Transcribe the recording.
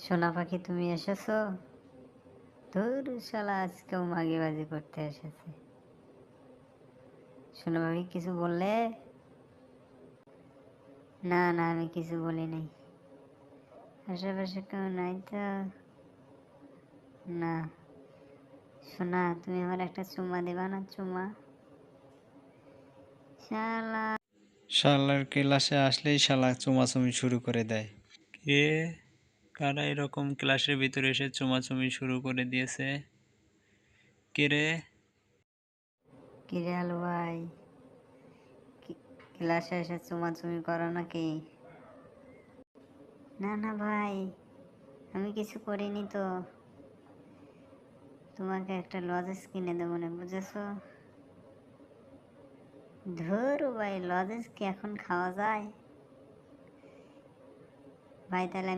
সোনা পাখি তুমি এসেছো? ধুর শালা আজকেও মাগিবাজি করতে এসেছে। সোনা পাখি কিছু বললে? না না, আমি কিছু বলি নাই। আশেপাশে কেউ নাই তো? না। সোনা, তুমি আমার একটা চুমা দেবা না? চুমা। শালা। শালার ক্লাসে আসলেই শালা চুমাচুমি শুরু করে দেয়। কে? কারা এরকম ক্লাসের ভিতরে এসে চুমাচুমি শুরু করে দিয়েছে? কে রে? কিরে আলু ভাই, ক্লাসে এসে চুমাচুমি করো নাকি? না না ভাই, আমি কিছু করিনি তো। তোমাকে একটা লজেন্স কিনে দেবো না, বুঝেছো? ধুর ভাই, লজেন্স কি এখন খাওয়া যায়? ভাই তাহলে আমি